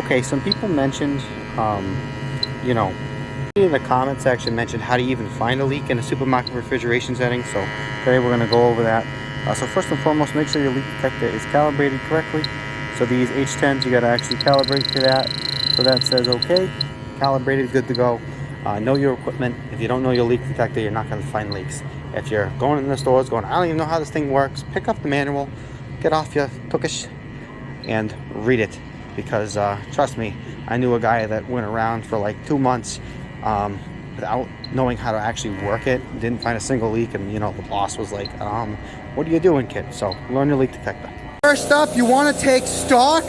Okay, some people mentioned, you know, in the comment section mentioned how to even find a leak in a supermarket refrigeration setting. So today we're going to go over that. So first and foremost, make sure your leak detector is calibrated correctly. So these H10s, you got to actually calibrate to that. So that says okay, calibrated, good to go. Know your equipment. If you don't know your leak detector, you're not going to find leaks. If you're going in the stores going, I don't even know how this thing works, pick up the manual, get off your tukish and read it. Because trust me, I knew a guy that went around for like 2 months without knowing how to actually work it, didn't find a single leak, and the boss was like, what are you doing, kid? So learn your leak detector. First up, you want to take stock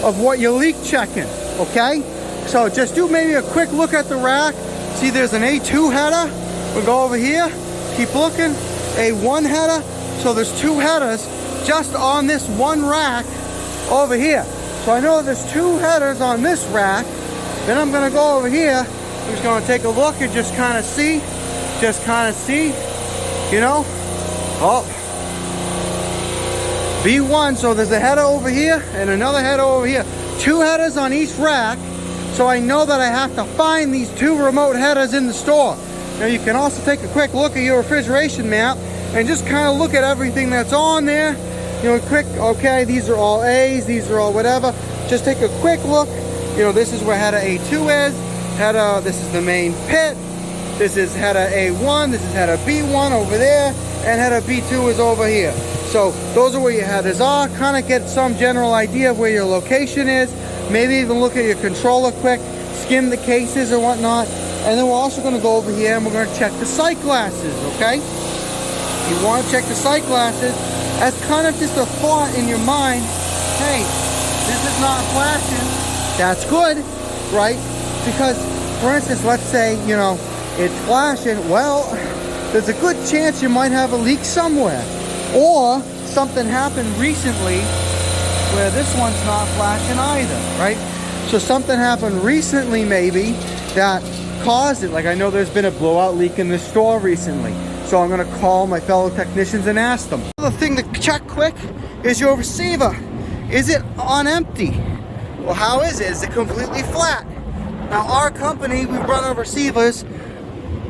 of what you're leak checking, okay? So just do maybe a quick look at the rack. See, there's an A2 header. We'll go over here, keep looking. A1 header. So there's 2 headers just on this one rack over here. So I know there's 2 headers on this rack. Then I'm going to go over here. I'm just going to take a look and just kind of see. Oh, B1. So there's a header over here and another header over here. 2 headers on each rack. So I know that I have to find these 2 remote headers in the store. Now you can also take a quick look at your refrigeration map and just kind of look at everything that's on there. Quick, okay, these are all A's, these are all whatever. Just take a quick look. This is where header A2 is. This is the main pit. This is header A1, this is header B1 over there, and header B2 is over here. So those are where your headers are. Kind of get some general idea of where your location is. Maybe even look at your controller quick, skim the cases or whatnot. And then we're also going to go over here and we're going to check the sight glasses, okay? You want to check the sight glasses as kind of just a thought in your mind. Hey, this is not flashing. That's good, right? Because, for instance, let's say, it's flashing. Well, there's a good chance you might have a leak somewhere. Or something happened recently where this one's not flashing either, right? So something happened recently maybe that caused it. Like I know there's been a blowout leak in this store recently. So I'm going to call my fellow technicians and ask them. Another thing to check quick is your receiver. Is it on empty? Well, how is it? Is it completely flat? Now our company, we run our receivers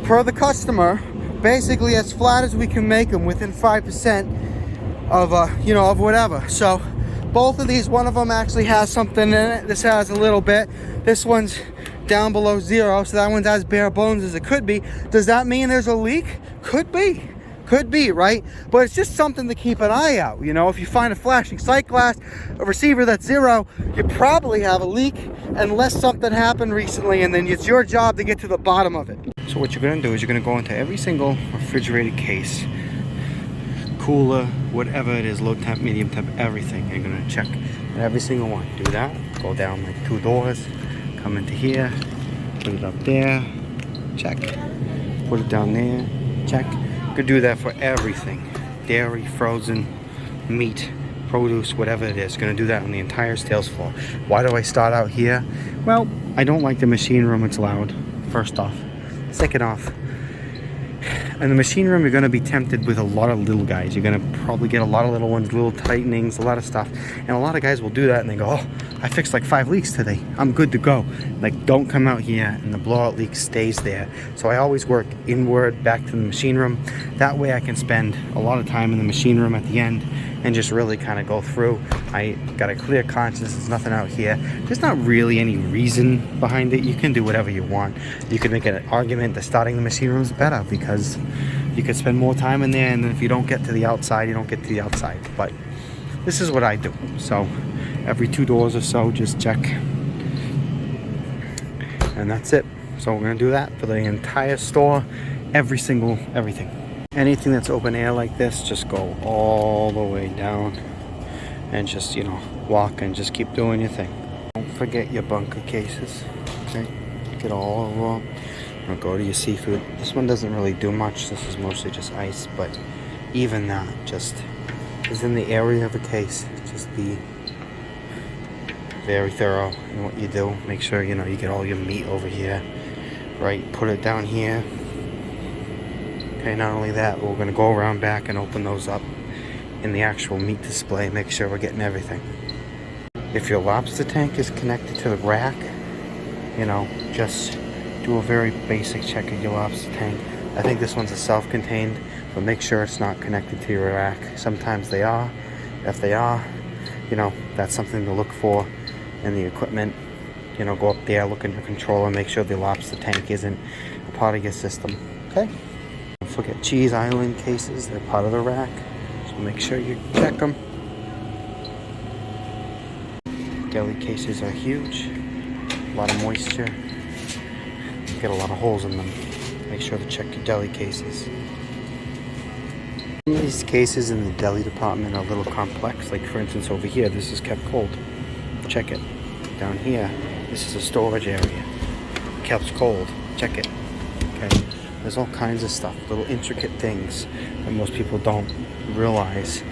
per the customer, basically as flat as we can make them within 5% of, of whatever. So both of these, one of them actually has something in it. This has a little bit. This one's down below 0, so that one's as bare bones as it could be. Does that mean there's a leak? Could be, right? But it's just something to keep an eye out. If you find a flashing sight glass, a receiver that's 0, you probably have a leak unless something happened recently, and then it's your job to get to the bottom of it. So what you're going to do is you're going to go into every single refrigerated case, cooler, whatever it is, low temp, medium temp, everything. You're going to check every single one. Do that. Go down like 2 doors. Come into here, put it up there, check. Put it down there, check. You could do that for everything. Dairy, frozen, meat, produce, whatever it is. Gonna do that on the entire sales floor. Why do I start out here? Well, I don't like the machine room, it's loud, first off. Second off, in the machine room, you're going to be tempted with a lot of little guys. You're going to probably get a lot of little ones, little tightenings, a lot of stuff. And a lot of guys will do that and they go, oh, I fixed like 5 leaks today. I'm good to go. Like, don't come out here and the blowout leak stays there. So I always work inward back to the machine room. That way I can spend a lot of time in the machine room at the end and just really kind of go through. I got a clear conscience. There's nothing out here. There's not really any reason behind it. You can do whatever you want. You can make an argument that starting the machine room is better because you could spend more time in there, and if you don't get to the outside, you don't get to the outside. But this is what I do. So every 2 doors or so, just check. And that's it. So we're going to do that for the entire store, everything. Anything that's open air like this, just go all the way down and just, walk and just keep doing your thing. Don't forget your bunker cases, okay? Get all of them. Or go to your seafood. This one doesn't really do much. This is mostly just ice, but even that just is in the area of a case. Just be very thorough in what you do. Make sure, you get all your meat over here, right? Put it down here. Okay, not only that, we're going to go around back and open those up in the actual meat display. Make sure we're getting everything. If your lobster tank is connected to the rack, you know, just do a very basic check of your lobster tank. I think this one's a self-contained, but make sure it's not connected to your rack. Sometimes they are. If they are, you know, that's something to look for in the equipment. You know, go up there, look in your controller, make sure the lobster tank isn't a part of your system. Okay? Don't forget cheese island cases, they're part of the rack. So make sure you check them. Deli cases are huge. A lot of moisture. Get a lot of holes in them. Make sure to check your deli cases. Some of these cases in the deli department are a little complex. Like for instance over here, this is kept cold. Check it. Down here, this is a storage area. Kept cold. Check it. Okay. There's all kinds of stuff, little intricate things that most people don't realize,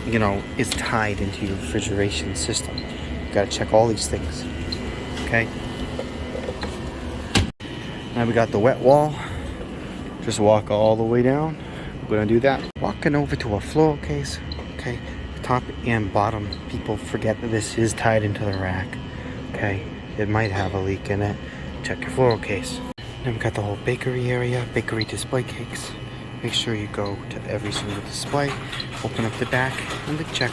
you know, is tied into your refrigeration system. You gotta check all these things. Okay. Now we got the wet wall. Just walk all the way down. We're gonna do that. Walking over to a floor case. Okay. Top and bottom, people forget that this is tied into the rack. Okay, it might have a leak in it. Check your floral case. Then we got the whole bakery area, bakery display cakes. Make sure you go to every single display, open up the back, and then check.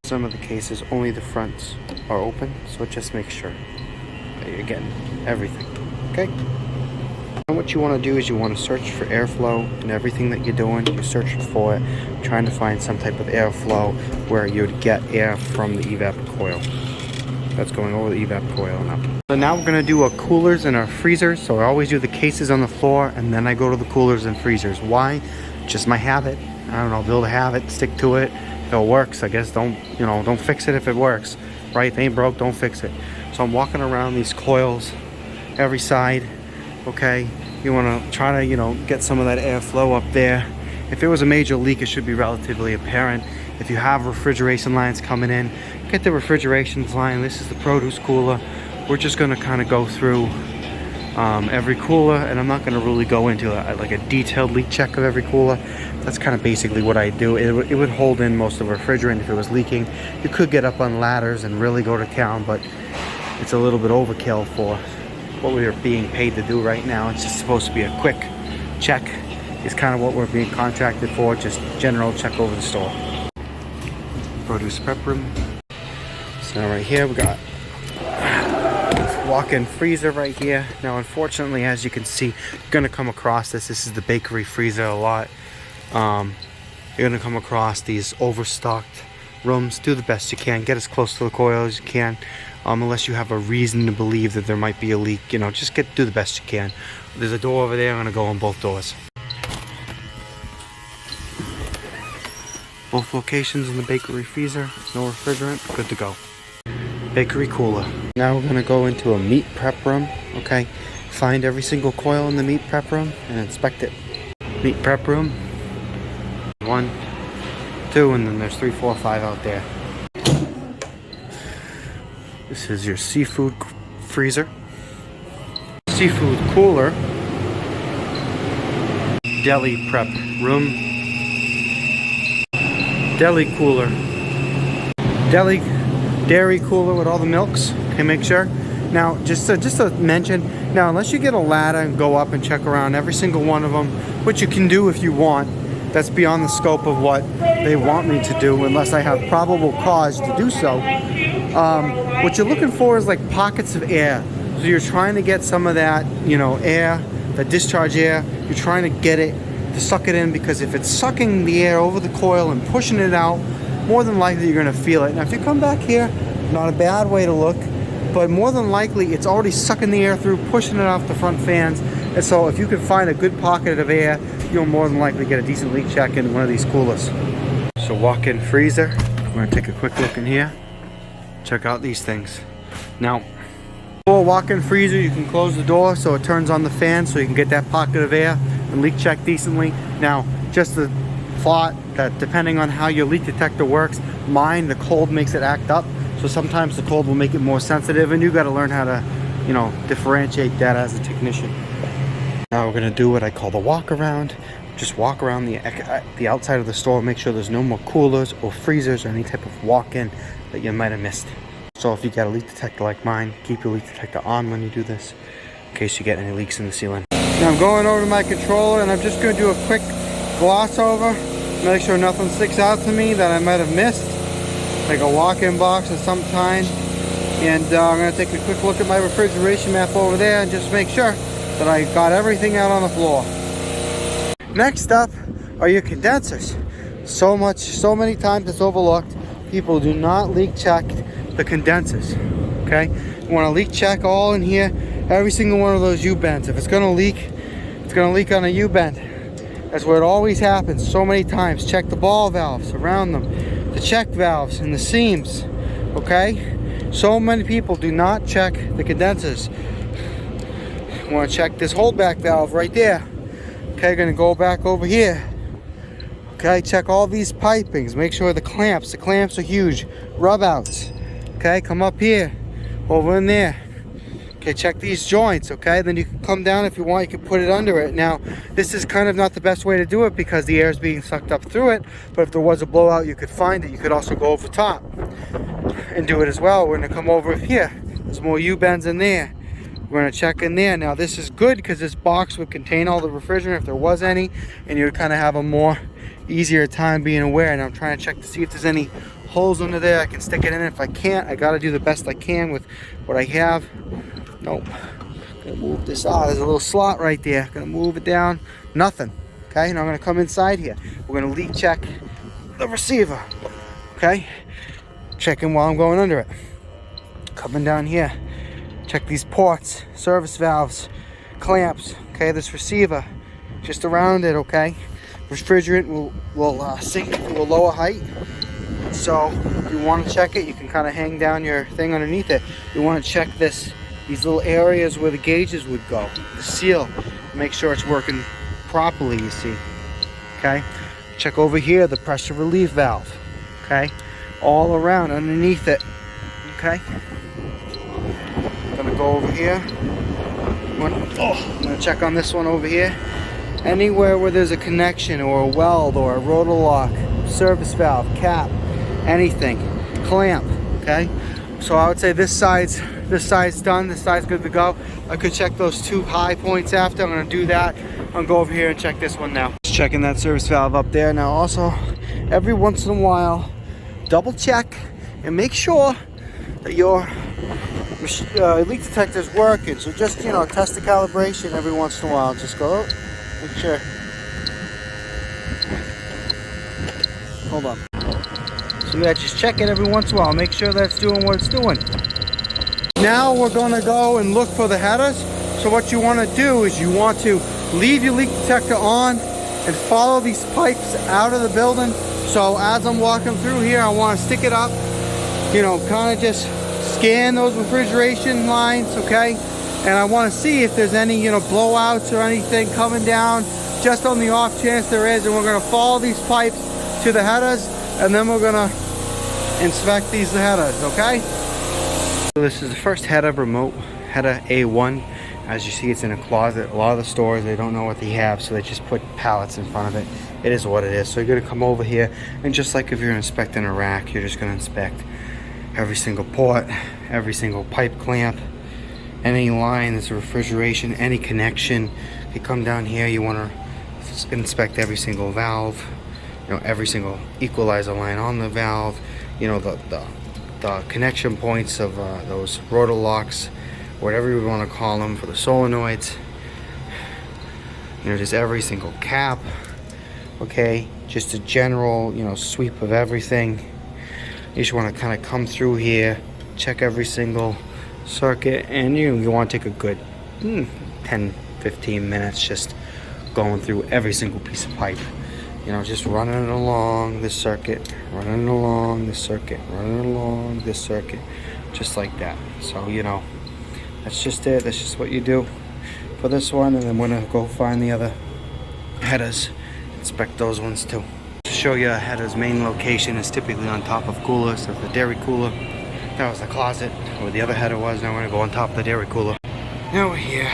Some of the cases, only the fronts are open, so just make sure that you're getting everything. Okay? And what you want to do is you want to search for airflow and everything that you're doing. You're searching for it, trying to find some type of airflow where you'd get air from the evap coil. That's going over the evap coil now. So now we're going to do our coolers and our freezers. So I always do the cases on the floor and then I go to the coolers and freezers. Why? Just my habit. I don't know, build a habit, stick to it. If it works, I guess don't fix it if it works. Right? If it ain't broke, don't fix it. So I'm walking around these coils every side. Okay, you want to try to, you know, get some of that airflow up there. If it was a major leak, it should be relatively apparent. If you have refrigeration lines coming in, get the refrigeration line. This is the produce cooler. We're just going to kind of go through every cooler, and I'm not going to really go into like a detailed leak check of every cooler. That's kind of basically what I do. It would hold in most of the refrigerant if it was leaking. You could get up on ladders and really go to town, but it's a little bit overkill for what we're being paid to do right now. It's just supposed to be a quick check. Is kind of what we're being contracted for, just general check over the store. Produce prep room. So now right here we got walk-in freezer right here. Now unfortunately, as you can see, you're gonna come across this. This is the bakery freezer a lot. You're gonna come across these overstocked rooms. Do the best you can. Get as close to the coil as you can. Unless you have a reason to believe that there might be a leak, you know, just do the best you can. There's a door over there. I'm gonna go on both doors. Both locations in the bakery freezer, no refrigerant, good to go. Bakery cooler. Now we're gonna go into a meat prep room, okay? Find every single coil in the meat prep room and inspect it. Meat prep room. 1, 2, and then there's 3, 4, 5 out there. This is your seafood freezer. Seafood cooler. Deli prep room. Deli cooler. Dairy cooler with all the milks. Okay, make sure. Now, just to mention, now unless you get a ladder and go up and check around every single one of them, which you can do if you want, that's beyond the scope of what they want me to do, unless I have probable cause to do so. What you're looking for is like pockets of air. So you're trying to get some of that, you know, air, the discharge air. You're trying to get it to suck it in, because if it's sucking the air over the coil and pushing it out, more than likely you're going to feel it. Now if you come back here, not a bad way to look, but more than likely it's already sucking the air through, pushing it off the front fans. And so if you can find a good pocket of air, you'll more than likely get a decent leak check in one of these coolers. So walk-in freezer. We're going to take a quick look in here. Check out these things. Now, for a walk-in freezer, you can close the door so it turns on the fan so you can get that pocket of air and leak check decently. Now, just the thought that depending on how your leak detector works, mine, the cold makes it act up. So sometimes the cold will make it more sensitive, and you got to learn how to, you know, differentiate that as a technician. Now we're going to do what I call the walk around. just walk around the outside of the store, make sure there's no more coolers or freezers or any type of walk-in that you might have missed. So if you got a leak detector like mine, keep your leak detector on when you do this, in case you get any leaks in the ceiling. Now I'm going over to my controller, and I'm just going to do a quick gloss over, make sure nothing sticks out to me that I might have missed, like a walk-in box of some kind. And I'm going to take a quick look at my refrigeration map over there and just make sure that I got everything out on the floor. Next up are your condensers. So many times it's overlooked. People do not leak check the condensers. Okay, you want to leak check all in here, every single one of those U-bends. If it's going to leak, it's going to leak on a U-bend. That's where it always happens. So many times. Check the ball valves around them, the check valves and the seams. Okay, so many people do not check the condensers. You want to check this holdback valve right there. Okay, gonna go back over here. Okay, check all these pipings. Make sure the clamps are huge. Rub outs. Okay, come up here, over in there. Okay, check these joints. Okay, then you can come down if you want. You can put it under it. Now, this is kind of not the best way to do it because the air is being sucked up through it. But if there was a blowout, you could find it. You could also go over top and do it as well. We're gonna come over here. There's more U-bends in there. We're going to check in there. Now this is good because this box would contain all the refrigerant if there was any, and you would kind of have a more easier time being aware. And I'm trying to check to see if there's any holes under there. I can stick it in. If I can't, I got to do the best I can with what I have. Nope. Gonna move this out. There's a little slot right there. Gonna move it down. Nothing. Okay, now I'm gonna come inside here. We're gonna leak check the receiver. Okay, checking while I'm going under it. Coming down here. Check these ports, service valves, clamps. Okay, this receiver, just around it. Okay, refrigerant will sink to a lower height. So if you want to check it, you can kind of hang down your thing underneath it. You want to check these little areas where the gauges would go, the seal, make sure it's working properly. You see. Okay, check over here the pressure relief valve. Okay, all around underneath it. Okay. Gonna go over here. I'm gonna check on this one over here. Anywhere where there's a connection or a weld or a rotor lock, service valve, cap, anything, clamp. Okay, so I would say this side's done. This side's good to go. I could check those two high points after. I'm gonna do that. I'll go over here and check this one now. Just checking that service valve up there. Now also, every once in a while, double check and make sure that your leak detector is working. So just, test the calibration every once in a while. Just go, make sure. Hold on. So yeah, just check it every once in a while. Make sure that's doing what it's doing. Now we're gonna go and look for the headers. So what you want to do is you want to leave your leak detector on and follow these pipes out of the building. So as I'm walking through here, I want to stick it up, kind of just scan those refrigeration lines, okay? And I want to see if there's any, blowouts or anything coming down, just on the off chance there is. And we're going to follow these pipes to the headers, and then we're going to inspect these headers, okay? So this is the first header remote, header A1. As you see, it's in a closet. A lot of the stores, they don't know what they have, so they just put pallets in front of it. It is what it is. So you're going to come over here, and just like if you're inspecting a rack, you're just going to inspect every single port, every single pipe clamp, any line that's a refrigeration, any connection. You come down here, you want to inspect every single valve, every single equalizer line on the valve, the connection points of those rotor locks, whatever you want to call them, for the solenoids, just every single cap. Okay, just a general sweep of everything. You just want to kind of come through here, check every single circuit, and you want to take a good 10-15 minutes just going through every single piece of pipe. Just running it along this circuit, running it along this circuit, running it along this circuit, just like that. So that's just it. That's just what you do for this one, and I'm gonna go find the other headers, inspect those ones too. To show you a header's main location is typically on top of coolers. So the dairy cooler, that was the closet where the other header was. Now we're gonna go on top of the dairy cooler. Now we're here.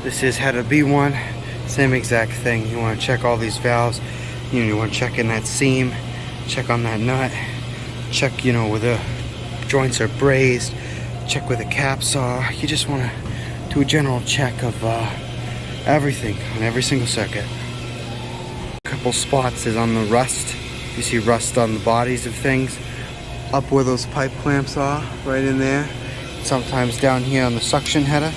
This is header B1. Same exact thing. You want to check all these valves. You want to check in that seam, check on that nut, check, where the joints are brazed, check where the caps are. You just want to do a general check of everything on every single circuit. A couple spots is on the rust. You see rust on the bodies of things. Up where those pipe clamps are, right in there. Sometimes down here on the suction header.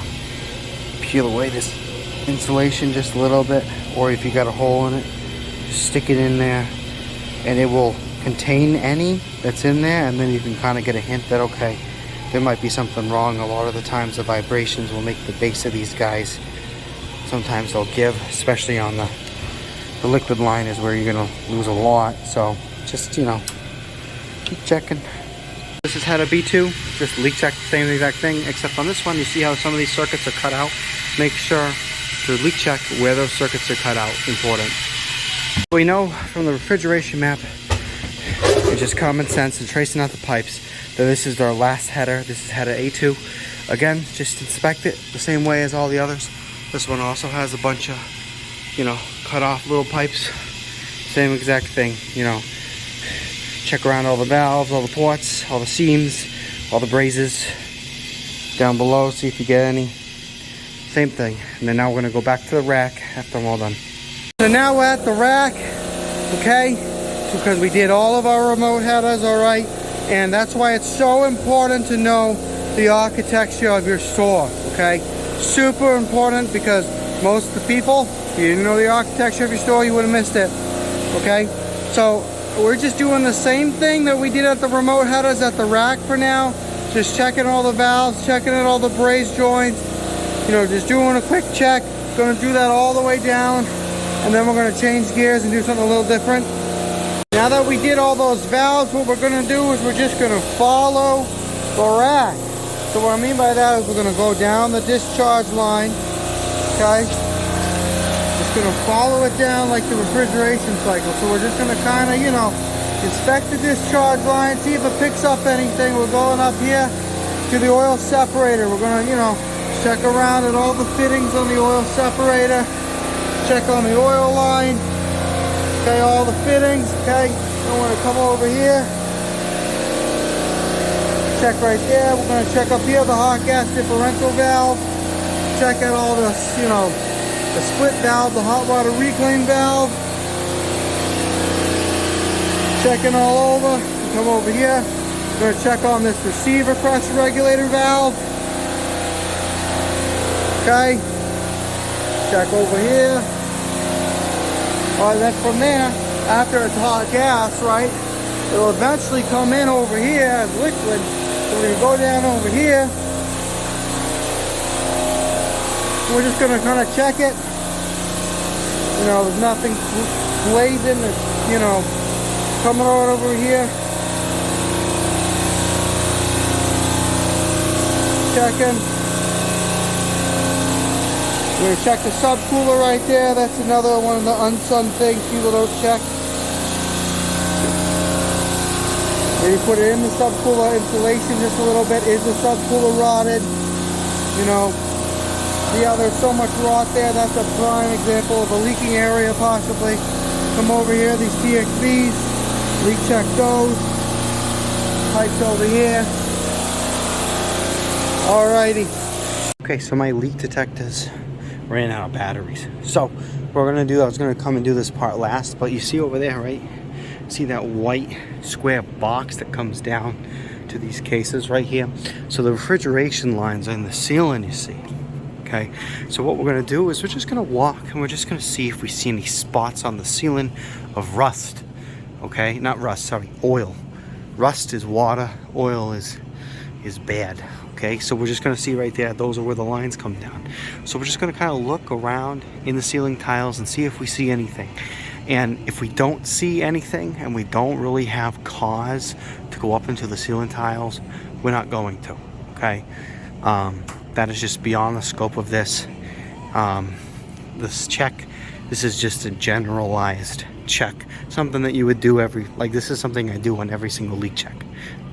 Peel away this insulation just a little bit, or if you got a hole in it, just stick it in there and it will contain any that's in there, and then you can kind of get a hint that, okay, there might be something wrong. A lot of the times the vibrations will make the base of these guys, sometimes they'll give, especially on the liquid line is where you're gonna lose a lot. So just, keep checking. This is header B2, just leak check, same exact thing, except on this one, you see how some of these circuits are cut out. Make sure to leak check where those circuits are cut out, important. We know from the refrigeration map, it's just common sense and tracing out the pipes, that this is our last header. This is header A2. Again, just inspect it the same way as all the others. This one also has a bunch of, cut off little pipes. Same exact thing, check around all the valves, all the ports, all the seams, all the brazes down below, see if you get any. Same thing. And then now we're going to go back to the rack after I'm all done. So now we're at the rack, okay? Because we did all of our remote headers, all right? And that's why it's so important to know the architecture of your store, okay? Super important, because most of the people, if you didn't know the architecture of your store, you would have missed it, okay? So we're just doing the same thing that we did at the remote headers at the rack for now. Just checking all the valves, checking at all the braze joints, just doing a quick check. Gonna do that all the way down, and then we're gonna change gears and do something a little different. Now that we did all those valves, what we're gonna do is we're just gonna follow the rack. So what I mean by that is we're gonna go down the discharge line, okay? Just gonna follow it down like the refrigeration cycle. So we're just gonna kind of, inspect the discharge line, see if it picks up anything. We're going up here to the oil separator. We're gonna, check around at all the fittings on the oil separator. Check on the oil line. Okay, all the fittings, okay? Then we're gonna come over here. Check right there. We're gonna check up here the hot gas differential valve. Check out all the, the split valve, the hot water reclaim valve. Checking all over. Come over here. We're gonna check on this receiver pressure regulator valve. Okay. Check over here. Alright, then from there, after it's hot gas, right, it'll eventually come in over here as liquid. So we're going to go down over here. We're just going to kind of check it. There's nothing blazing that's, coming right over here. Checking. We're going to check the subcooler right there. That's another one of the unsung things people don't check. Maybe put it in the subcooler insulation just a little bit. Is the subcooler rotted? There's so much rot there. That's a prime example of a leaking area possibly. Come over here, these TXVs. Leak check those. Pipes over here. Alrighty. Okay, so my leak detectors ran out of batteries. So what we're gonna do, I was gonna come and do this part last, but you see over there, right? See that white square box that comes down to these cases right here? So the refrigeration lines are in the ceiling, you see. Okay, so what we're gonna do is we're just gonna walk and we're just gonna see if we see any spots on the ceiling of rust. Okay, not rust, sorry, oil. Rust is water, oil is bad. Okay, so we're just gonna see right there, those are where the lines come down. So we're just gonna kind of look around in the ceiling tiles and see if we see anything. And if we don't see anything and we don't really have cause to go up into the ceiling tiles, we're not going to, okay? That is just beyond the scope of this. This check, this is just a generalized check. Something that you would do this is something I do on every single leak check.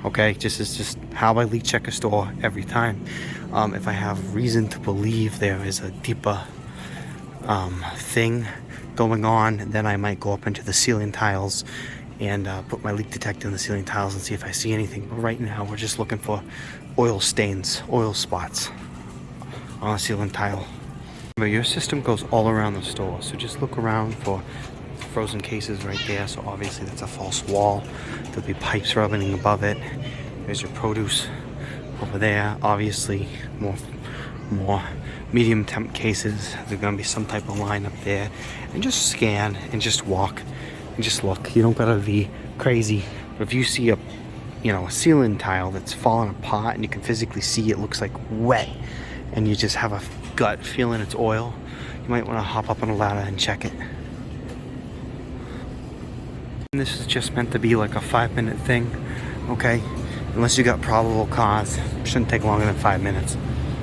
Okay, this is just how I leak check a store every time. If I have reason to believe there is a deeper thing going on, then I might go up into the ceiling tiles and put my leak detector in the ceiling tiles and see if I see anything. But right now we're just looking for oil stains, oil spots on a ceiling tile. Remember, your system goes all around the store, so just look around for frozen cases right there. So obviously that's a false wall. There'll be pipes rubbing above it. There's your produce over there. Obviously more medium temp cases. There's gonna be some type of line up there. And just scan and just walk and just look. You don't gotta be crazy. But if you see a ceiling tile that's falling apart and you can physically see it looks like wet, and you just have a gut feeling it's oil, you might want to hop up on a ladder and check it. And this is just meant to be like a 5-minute thing, okay? Unless you got probable cause, it shouldn't take longer than 5 minutes.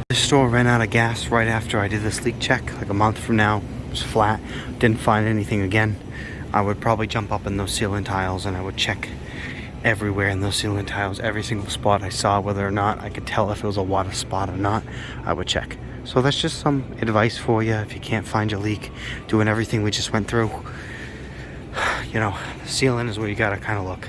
This store ran out of gas right after I did this leak check, like a month from now. It was flat, didn't find anything again. I would probably jump up in those ceiling tiles and I would check everywhere in those ceiling tiles, every single spot I saw, whether or not I could tell if it was a water spot or not, I would check. So that's just some advice for you if you can't find your leak, doing everything we just went through. The ceiling is where you gotta kind of look.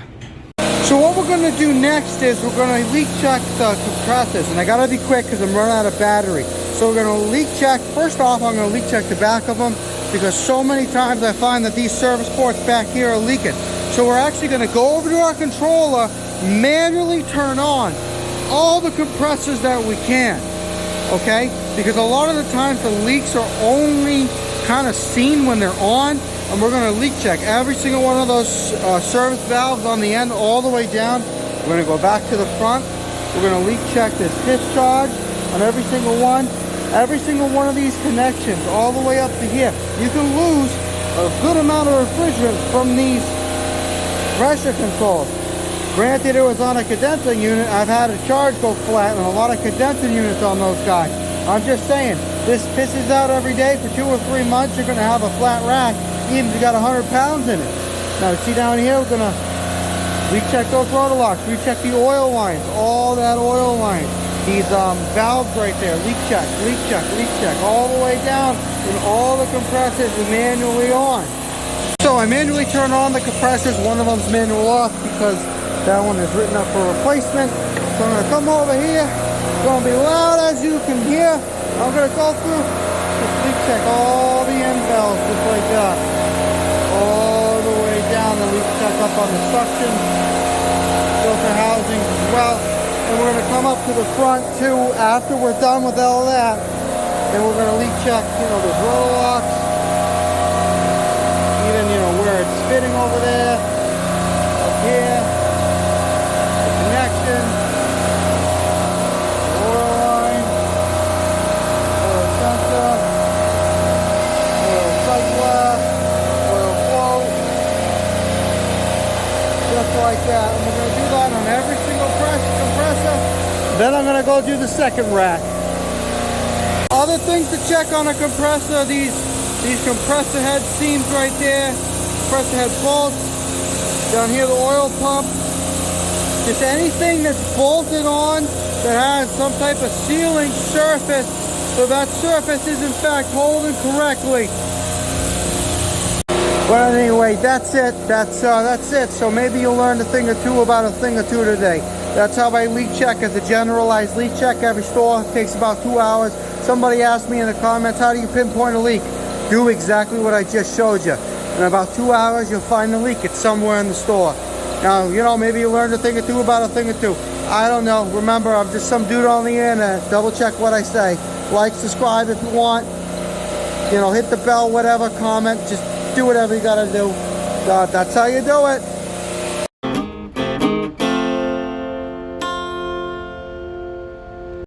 So what we're going to do next is we're going to leak check the compressors, and I got to be quick because I'm running out of battery. So we're going to leak check. First off, I'm going to leak check the back of them because so many times I find that these service ports back here are leaking. So we're actually going to go over to our controller, manually turn on all the compressors that we can, okay? Because a lot of the times the leaks are only kind of seen when they're on. And we're going to leak check every single one of those service valves on the end all the way down. We're going to go back to the front. We're going to leak check this discharge on every single one. Every single one of these connections all the way up to here. You can lose a good amount of refrigerant from these pressure controls. Granted, it was on a condensing unit. I've had a charge go flat on a lot of condensing units on those guys. I'm just saying, this pisses out every day for 2 or 3 months. You're going to have a flat rack. Even if you got 100 pounds in it. Now see down here, we're gonna recheck those rotor locks, recheck the oil lines, all that oil line. These valves right there, leak check, all the way down, and all the compressors are manually on. So I manually turn on the compressors. One of them's manual off because that one is written up for replacement. So I'm gonna come over here. It's gonna be loud as you can hear. I'm gonna go through, just leak check all the end valves just like that. All the way down, the leak check up on the suction filter housings as well. And we're going to come up to the front too after we're done with all that. And we're going to leak check, the rotor locks. Even, where it's fitting over there. Up here. The connection. The oil line. Oil sensor. Oil cycler. Just like that, and we're going to do that on every single compressor. Then I'm going to go do the second rack. Other things to check on a compressor, these compressor head seams right there, compressor head bolts, down here the oil pump, just anything that's bolted on that has some type of sealing surface, so that surface is in fact holding correctly. But anyway, that's it. That's it. So maybe you'll learn a thing or two about a thing or two today. That's how I leak check. As a generalized leak check, every store takes about 2 hours. Somebody asked me in the comments, how do you pinpoint a leak? Do exactly what I just showed you. In about 2 hours, you'll find the leak. It's somewhere in the store. Now, maybe you learned a thing or two about a thing or two. I don't know. Remember, I'm just some dude on the internet. Double check what I say. Like, subscribe if you want. Hit the bell, whatever, comment. Just do whatever you gotta do. That's how you do it.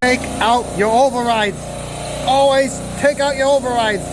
Take out your overrides. Always take out your overrides.